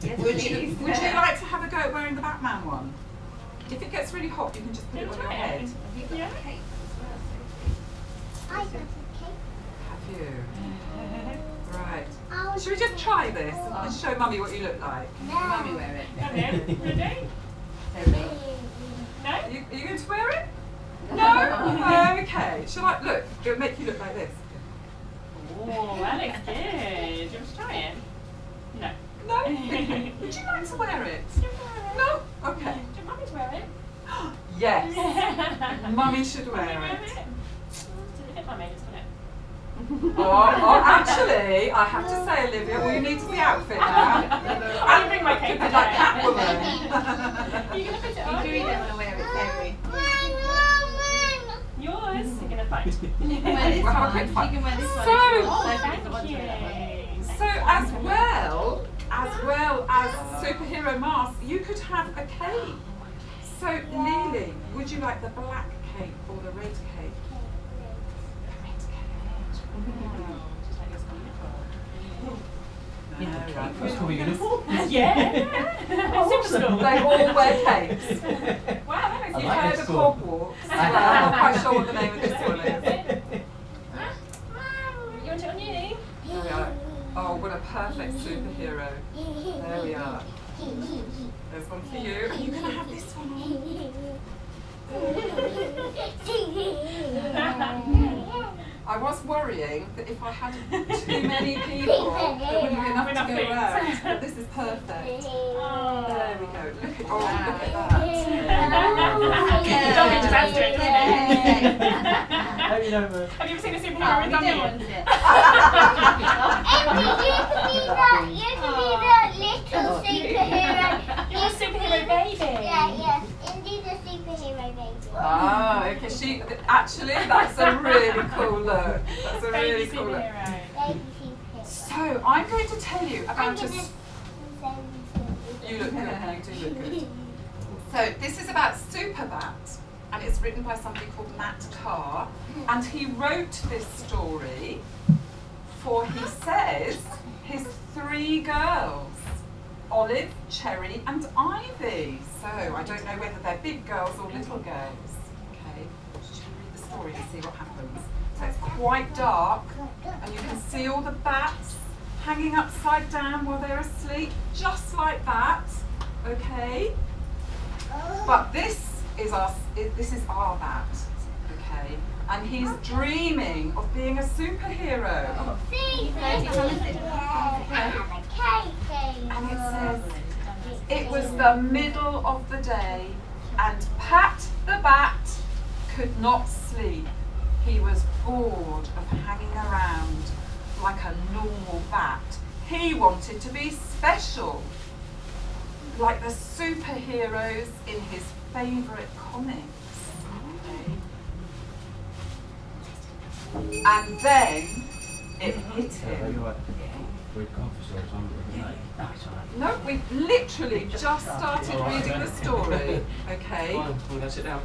Yes, would you like to have a go at wearing the Batman one? If it gets really hot, you can just put it on your head. Have you got a cape as well, Sophie? I got a cake. Have you? Right. Should we just try this and show Mummy what you look like? Mummy wear it. Okay, ready? Sophie. No? Are you going to wear it? No? Okay. Shall I? Look, it'll make you look like this. Oh, that looks good. Do you want to try it? No. No? Would you like to wear it? No? Okay. Do you want Mummy to wear it? Yes. Mummy should wear it. Does it fit Mummy, doesn't it? Oh, actually, I have to say, Olivia, well, you need to be outfit now. I'll bring my cape. Could be like Catwoman. Are you going to fit it on? You really don't want to wear it, Sophie. Yours? You're going to fight. You can wear this We'll have a one. quick You fight. can wear this one. So- if you want. Thank you. So as well as superhero masks, you could have a cape. So Lily, would you like the black cape or the red cape? The red cape. That's for uniform. Yeah. Super school. They all wear capes. Wow, that You've looks like heard it of school. Hogwarts? Well, I'm not quite sure what the name of this one is. You want it on you? There we are. Oh, what a perfect superhero. There we are. There's one for you. And you're going to have this one on. I was worrying that if I had too many people, there wouldn't be enough to go around. But this is perfect. There we go. Look at, look at that. Dummy just adds to it, doesn't it? Hope you don't move. Have you ever seen a Oh, superhero you with don't dummy? want it. You can be the little superhero. You're a superhero baby. Yeah. Indeed, a superhero baby. Oh, okay. Actually, that's a really cool look. That's a really Baby cool look. superhero. Baby superhero. So, I'm going to tell you I'm about gonna a... say You look good, you do look good. So, this is about Superbat, and it's written by somebody called Matt Carr, and he wrote this story for, he says, his 3 girls, Olive, Cherry and Ivy. So, I don't know whether they're big girls or little girls. Okay, just read the story and see what happens. So, it's quite dark, and you can see all the bats hanging upside down while they're asleep, just like that. Okay? But this is our bat, okay? And he's dreaming of being a superhero. And it says, it was the middle of the day, and Pat the Bat could not sleep. He was bored of hanging around like a normal bat. He wanted to be special, like the superheroes in his favourite comics. Okay. And then it hit him. No, we've literally just started reading the story. Okay. Fine, we'll go sit down.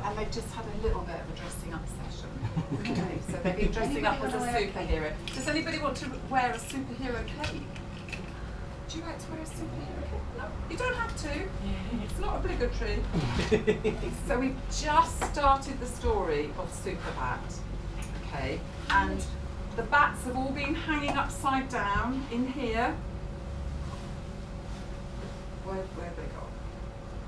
And they've just had a little bit of a dressing up session. Okay, so they've been dressing up as a superhero. Does anybody want to wear a superhero cape? Do you like to wear a superhero cape? No, you don't have to. It's not obligatory. So we've just started the story of Superbat. Okay, and the bats have all been hanging upside down in here. Where have they gone?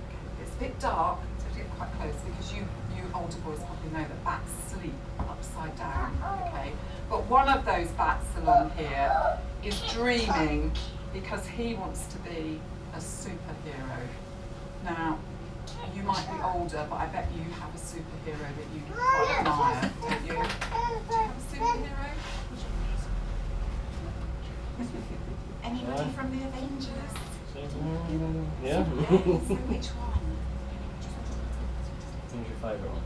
Okay, it's a bit dark, so to get quite close because you older boys probably know that bats sleep upside down. Okay, but one of those bats along here is dreaming because he wants to be a superhero. Now, you might be older, but I bet you have a superhero that you quite admire, don't you? Do you have a superhero? Anybody from the Avengers? Yeah. So which one? Who's your favourite one?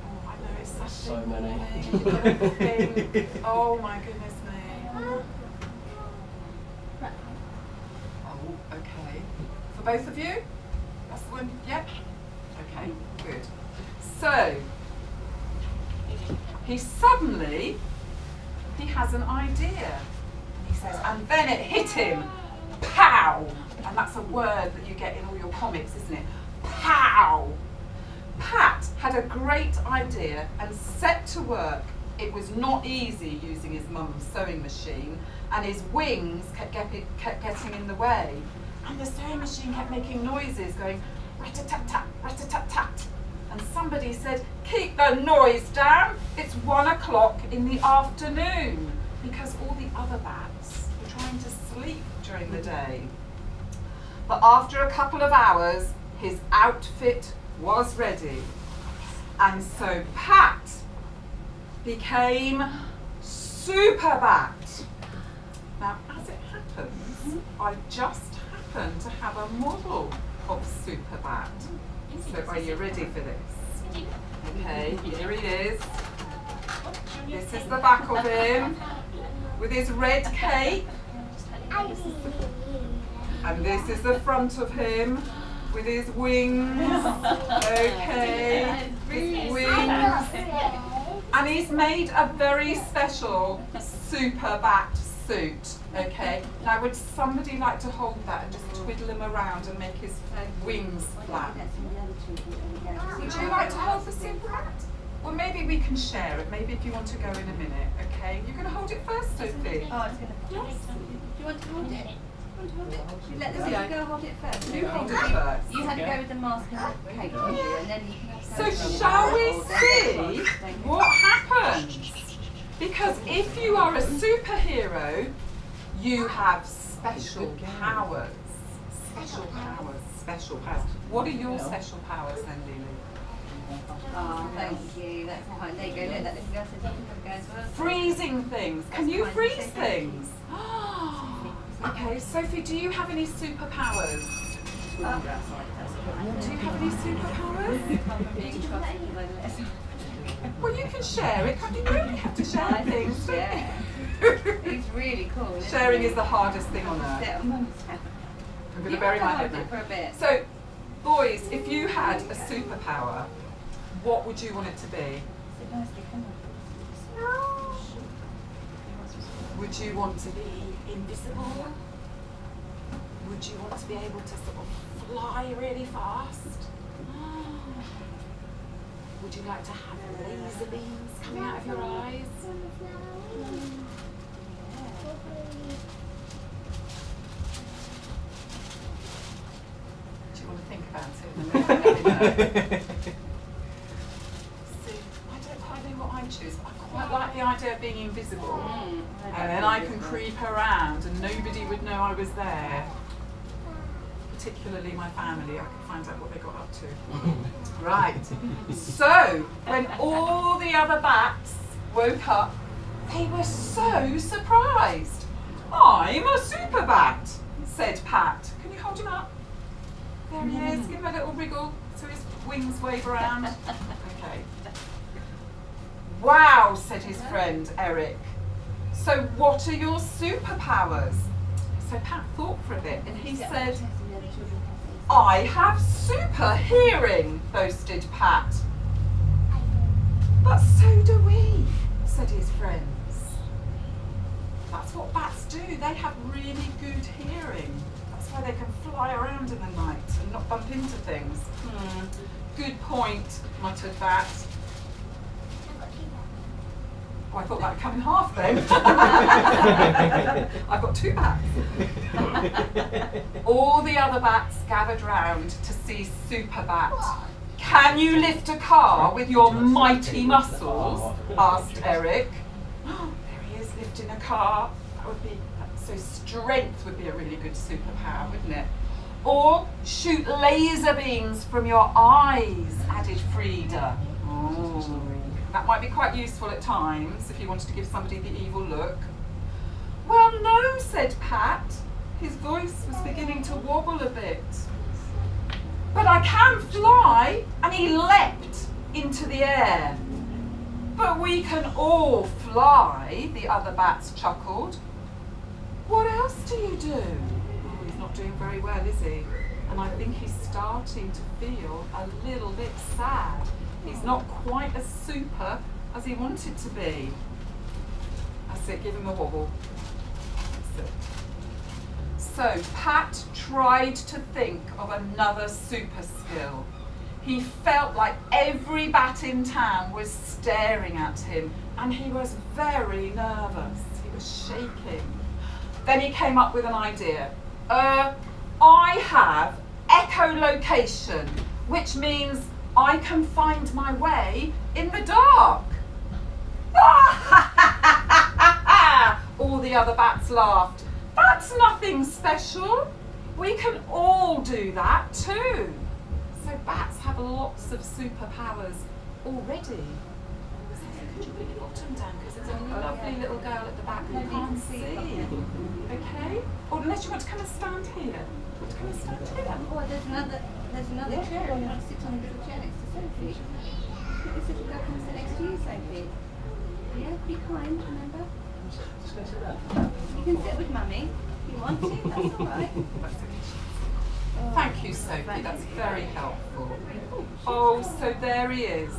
Oh, I know, it's Saturday So many. morning. You've got to think. Oh my goodness me. Oh, okay. For both of you? That's the one, yep. Okay, good. So, he suddenly he has an idea. He says, and then it hit him. Pow! And that's a word that you get in all your comics, isn't it? Pow! Pat had a great idea and set to work. It was not easy using his mum's sewing machine, and his wings kept getting in the way. And the sewing machine kept making noises, going rat-a-tat-tat, rat-a-tat-tat. And somebody said, keep the noise down, it's 1 o'clock in the afternoon, because all the other bats were trying to sleep during the day. But after a couple of hours, his outfit was ready. And so Pat became Superbat. Now, as it happens, I just happen to have a model of Superbat. So are you ready for this? Okay, here he is. This is the back of him with his red cape. And this is the front of him with his wings. Okay, his wings. And he's made a very special Superbat suit. Okay, now would somebody like to hold that and just twiddle him around and make his wings flap? Would you like to hold the Superbat? Well, maybe we can share it. Maybe if you want to go in a minute. Okay, you're going to hold it first, Sophie. Oh, it's going to. Yes. Do you want to hold it? You let the Yeah. little girl hold it first. You hold it first. You had to go with the mask and the cake, didn't you? And then you can have So some shall we from the see Thank you. what happens? Because if you are a superhero, you have special powers. Special powers. Special powers. What are your special powers then, Lily? Oh, thank you. That's kind. There you go. Look, that little girl says you can have a go as well. Freezing things. Can you freeze things? Okay, Sophie, do you have any superpowers? Do you have any superpowers? Being trusted by the lesson. Well, you can share it. You only have to share things. don't Yeah. you? He's really cool. isn't Sharing he? is the hardest thing on earth. Sit on Mum's head. I'm going You to bury have my to head hold it now. for a bit. So, boys, if you had a superpower, what would you want it to be? Sit nicely, come on. Would you want to be invisible? Would you want to be able to sort of fly really fast? Would you like to have laser beams coming out of your eyes? Do you want to think about it? And then let me know? See, I don't quite know what I'd choose, but I quite like the idea of being invisible. And then I can creep around and nobody would know I was there. Particularly my family, I could find out what they got up to. Right. So, when all the other bats woke up, they were so surprised. I'm a Superbat, said Pat. Can you hold him up? There he is. Give him a little wriggle so his wings wave around. Okay. Wow, said his friend Eric. So what are your superpowers? So Pat thought for a bit and he said, I have super hearing, boasted Pat. But so do we, said his friends. That's what bats do. They have really good hearing. That's why they can fly around in the night and not bump into things. Good point, muttered Bat. Oh, I thought that would come in half then. I've got 2 bats. All the other bats gathered round to see Superbat. Can you lift a car with your mighty muscles? Asked Eric. There he is lifting a car. That would be, so strength would be a really good superpower, wouldn't it? Or shoot laser beams from your eyes, added Frida. Oh. That might be quite useful at times if you wanted to give somebody the evil look. Well, no, said Pat. His voice was beginning to wobble a bit. But I can fly, and he leapt into the air. But we can all fly, the other bats chuckled. What else do you do? Oh, he's not doing very well, is he? And I think he's starting to feel a little bit sad. He's not quite as super as he wanted to be. That's it, give him a wobble. That's it. So Pat tried to think of another super skill. He felt like every bat in town was staring at him and he was very nervous. He was shaking. Then he came up with an idea. I have echolocation, which means I can find my way in the dark. All the other bats laughed. That's nothing special. We can all do that too. So bats have lots of superpowers already. So could you put your bottom down because there's a lovely little girl at the back who can't see. Okay? Or unless you want to come and stand here. Want to come and stand here? Oh, there's another chair. You want to sit on the little chair next to Sophie. This little girl can sit next to you, Sophie. Yeah, be kind, remember? You can sit with Mummy if you want to, that's all right. Thank you, Sophie, that's very helpful. Oh, so there he is.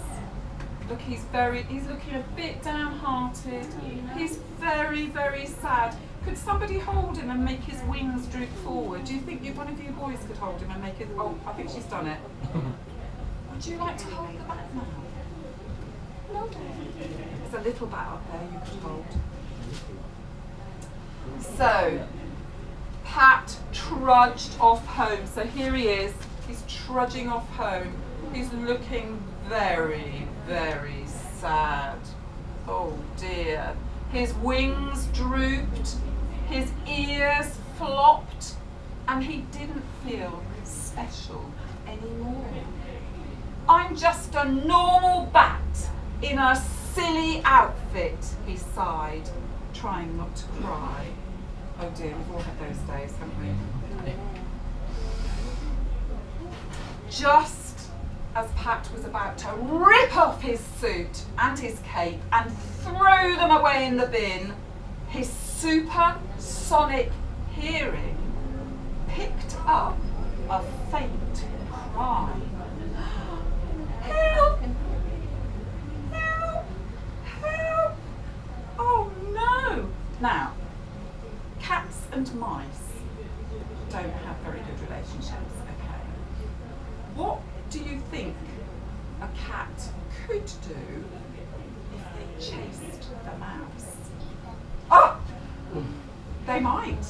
Look, he's looking a bit downhearted. He's very, very sad. Could somebody hold him and make his wings droop forward? Do you think one of you boys could hold him and make his... Oh, I think she's done it. Would you like to hold the bat now? No. There's a little bat up there you could hold. So, Pat trudged off home. So here he is. He's trudging off home. He's looking very, very sad. Oh dear. His wings drooped. His ears flopped. And he didn't feel special anymore. I'm just a normal bat in a silly outfit, he sighed, trying not to cry. Oh dear, we've all had those days, haven't we? Just as Pat was about to rip off his suit and his cape and throw them away in the bin, his supersonic hearing picked up a faint cry. Help! Help! Help! Oh no! Now, cats and mice don't have very good relationships, okay? What do you think a cat could do if they chased the mouse? Oh! They might.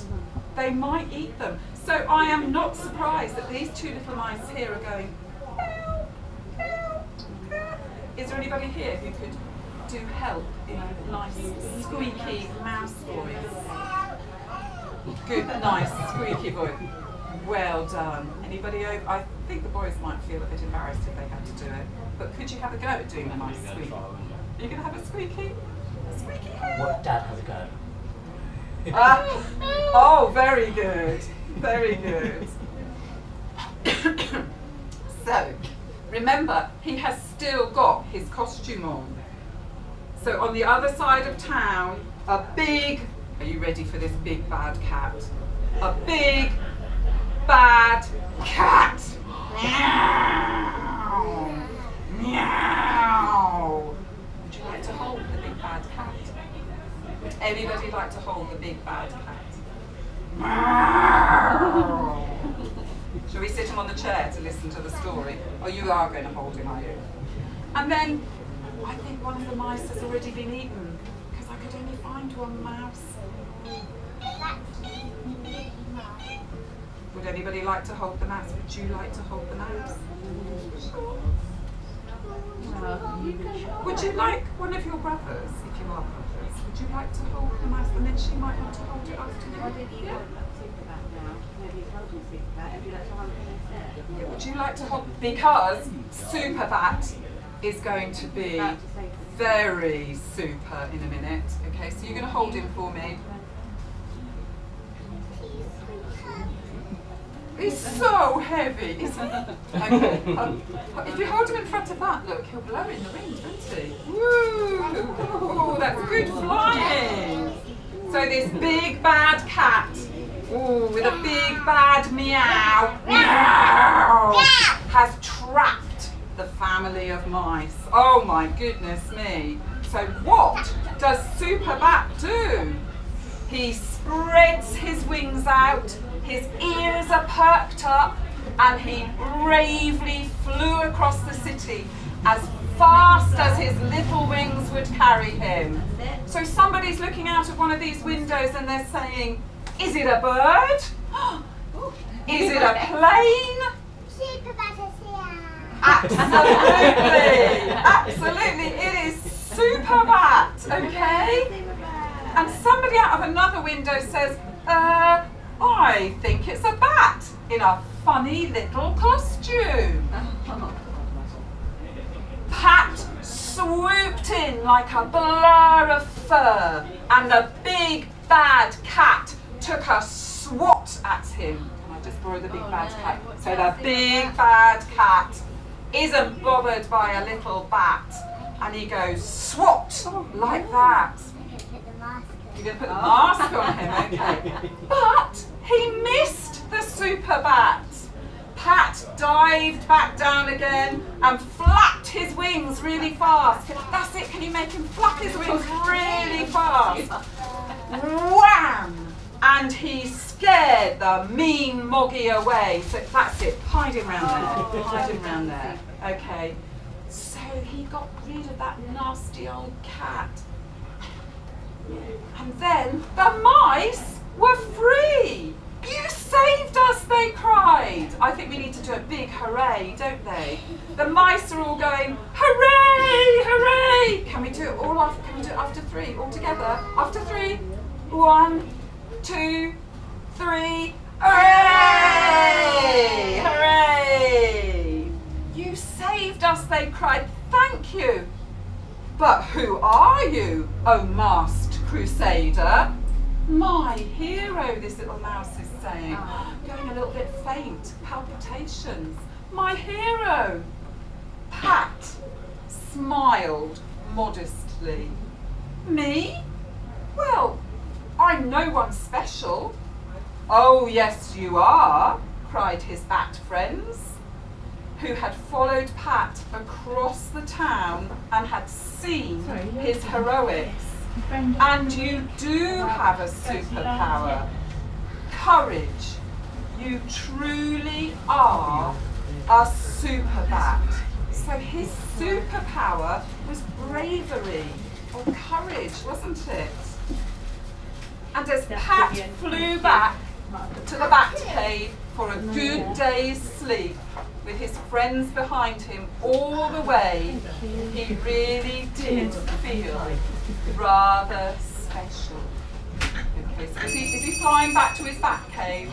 They might eat them. So I am not surprised that these two little mice here are going, help, help, help. Is there anybody here who could do help in a nice squeaky mouse voice? Good, nice squeaky voice. Well done. Anybody over? I think the boys might feel a bit embarrassed if they had to do it. But could you have a go at doing a nice squeak? Are you going to have a squeaky? A squeaky help? What, Dad has a go? Oh, very good. Very good. So, remember, he has still got his costume on. So on the other side of town, a big, are you ready for this big bad cat? A big bad cat. Meow. Meow. Would you like to hold the big bad cat? Would anybody like to hold the big bad cat? Shall we sit him on the chair to listen to the story? Oh, you are going to hold him, are you? And then, I think one of the mice has already been eaten, because I could only find one mouse. Would anybody like to hold the mouse? Would you like to hold the mouse? Sure. Would you like one of your brothers, if you are brothers, would you like to hold the mouse and then she might want to hold it after you? Why don't you hold Superbat now? Maybe you hold Superbat. Would you like to hold him instead? Yeah, would you like to hold, because Superbat is going to be very super in a minute. Okay, so you're going to hold him for me. He's so heavy, isn't he? Okay. If you hold him in front of that, look, he'll blow in the wind, won't he? Woo! Oh, that's good flying. So this big bad cat, ooh, with a big bad meow, meow, has trapped the family of mice. Oh my goodness me. So what does Superbat do? He spreads his wings out, his ears are perked up, and he bravely flew across the city as fast as his little wings would carry him. So somebody's looking out of one of these windows and they're saying, is it a bird? Is it a plane? Superbat is here. Absolutely, absolutely, it is Superbat, okay? And somebody out of another window says, I think it's a bat in a funny little costume. Pat swooped in like a blur of fur, and the big bad cat took a swat at him. Can I just borrow the big bad cat? So the big bad cat isn't bothered by a little bat, and he goes swat like that. You're going to put the mask on him, okay? But he missed the Superbat. Pat dived back down again and flapped his wings really fast. That's it, can you make him flap his wings really fast? Wham! And he scared the mean Moggy away. So that's it, hide him round there, hide him round there. Okay, so he got rid of that nasty old cat. And then the mice were free. You saved us, they cried. I think we need to do a big hooray, don't they? The mice are all going, hooray, hooray. Can we do it all after, can we do it after three, all together? After three, 1, 2, 3, hooray, hooray. You saved us, they cried, thank you. But who are you, oh masked crusader? My hero, this little mouse is saying, going a little bit faint, palpitations. My hero. Pat smiled modestly. Me? Well, I'm no one special. Oh yes you are, cried his bat friends, who had followed Pat across the town and had seen his heroics. And you do have a superpower. Courage. You truly are a Superbat. So his superpower was bravery or courage, wasn't it? And as Pat flew back to the bat cave for a good day's sleep, with his friends behind him all the way, he really did feel rather special. Okay, so is he flying back to his bat cave?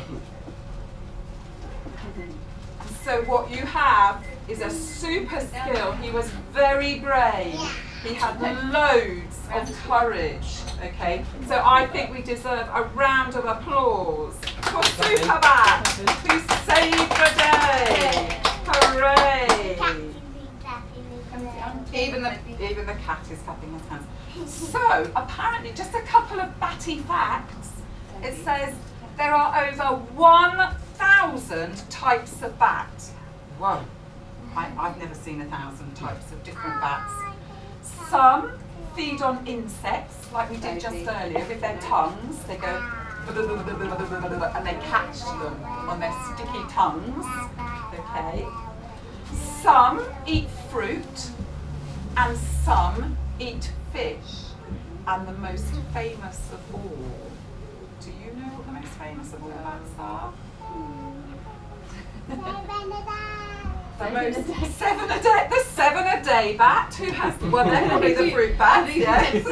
And so what you have is a super skill. He was very brave. He had loads of courage. Okay, so I think we deserve a round of applause for Superbat, who saved the day. Hooray! Even the cat is clapping his hands. So apparently, just a couple of batty facts. It says there are over 1,000 types of bats. Whoa! I've never seen 1,000 types of different bats. Some feed on insects, like we did just earlier, with their tongues. They go and they catch them on their sticky tongues. Okay. Some eat fruit and some eat fish. And the most famous of all, do you know what the most famous of all bats are? The 7 a day, the 7 a day bat, who has, well they're probably the fruit bat, yes.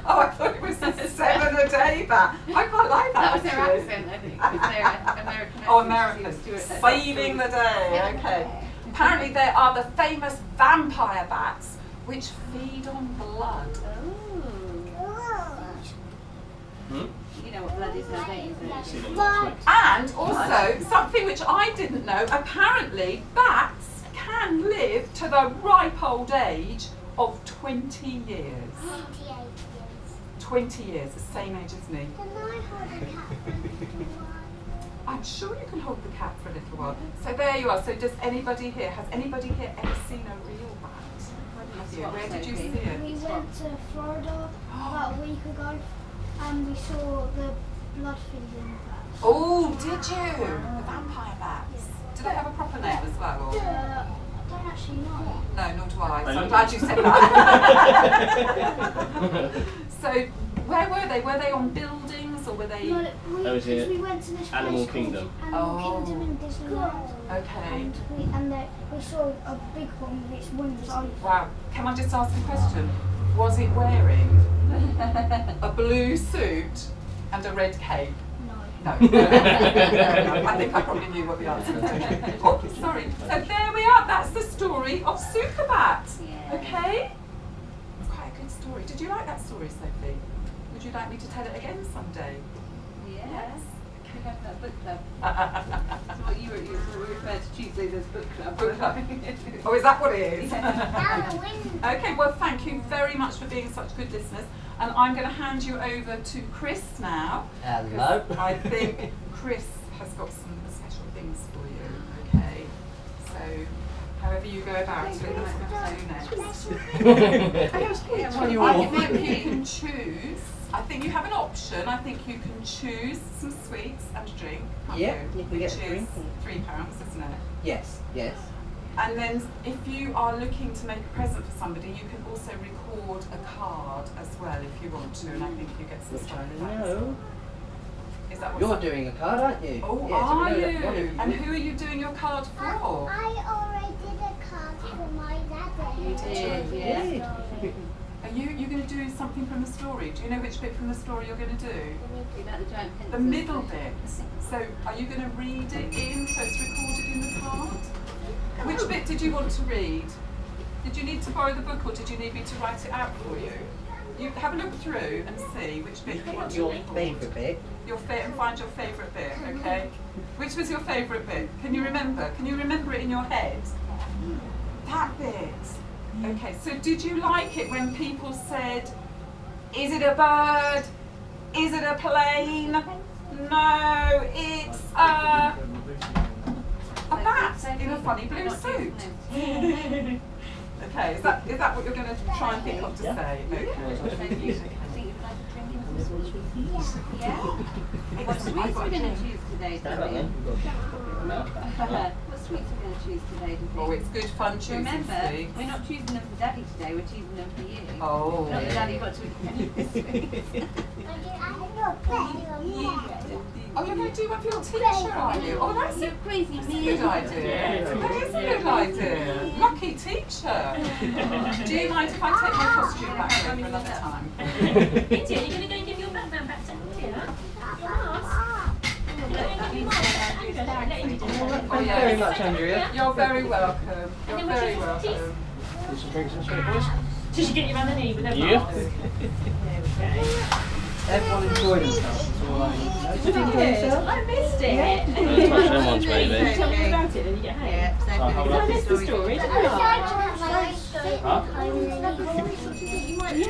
Oh, I thought it was the 7 a day bat. I quite like that. That was their accent, I think. It was their American accent. Oh, American, saving the day, okay. Apparently there are the famous vampire bats, which feed on blood. You know what blood is now, don't you? And also, something which I didn't know, apparently bats can live to the ripe old age of 20 years. 28 years. 20 years, the same age as me. Can I hold a cat for a little while? I'm sure you can hold the cat for a little while. So there you are. So does anybody here, has anybody here ever seen a real bat? Have you? What, Where did you see Sophie? it? We went to Florida about a week ago and we saw the blood feeding bats. Oh, did you? The vampire bats. Do they have a proper name as well? Or? I don't actually know. No, nor do I. They So I'm look- glad you said that. So where were they? Were they on buildings or were they? No, That was it. we went to this Animal place Kingdom. called Animal Oh. Kingdom in Disneyland. Okay. And we saw a big one with its wings open. Wow. Can I just ask a question? Was it wearing a blue suit and a red cape? No. No. Fair enough. I think I probably knew what the answer was. Oh, sorry. So there we are. That's the story of Superbat. Yeah. Okay? It's quite a good story. Did you like that story, Sophie? Would you like me to tell it again someday? Yes. We have that book club. That's what you referred to Tuesdays as book club. Book club. Oh, is that what it is? Down the wind. Okay, well, thank you very much for being such good listeners. And I'm going to hand you over to Chris now. 'Cause Hello. I think Chris has got some special things for you. Okay. So, however you go about it, that's what to do next. I think you can choose. I think you have an option. I think you can choose some sweets and a drink. can't Yeah, you? you can get Which a drink. is £3, isn't it? Yes, yes. And then if you are looking to make a present for somebody, you can also record a card as well if you want to, and I think you get some Which stuff I with that as know. well. Is that what You're doing a card, aren't you? Oh, Yeah, so we are know you? that one of And who are you doing your card for? I already did a card for my daddy. You did, yeah. Are you going to do something from the story? Do you know which bit from the story you're going to do? About the giant pencil. The middle bit. So are you going to read it in so it's recorded in the card? Which bit did you want to read? Did you need to borrow the book or did you need me to write it out for you? You have a look through and see which bit you want to your record. favourite bit. And find your favourite bit, okay? Which was your favourite bit? Can you remember? Can you remember it in your head? That bit. Okay, so did you like it when people said, is it a bird? Is it a plane? No, it's a bat in a funny blue suit. Okay, is that what you're going to try and think of to say? Okay. I think you'd like a drink in some sweets. Yeah? What sweets are we going to choose today, Debbie? What sweets are we going to choose today, do you Oh, think? it's good fun choosing Remember, sweets. we're not choosing them for Daddy today, we're choosing them for you. Oh. Not that Daddy got to eat any sweets. Oh, you're going to do one for your teacher, are you? Oh, that's You're a crazy, That's a me. good idea. That is a good idea. Lucky teacher. Do you mind if I take my costume back home for another time? India, you're going to go and give your background back to India? Oh, Thank you very much, Andrea. You're very welcome. You're And then very we'll choose welcome. Do some drinks and sweet boys. Did she get you around the knee with her Yeah. mask? There we go. Everyone enjoyed themselves. That's all I need. Did you enjoy yourself? I missed it. Don't touch them ones, baby. Tell me about it when you get home. Yeah, so Oh, hold I on. missed the story, didn't I? I Huh? was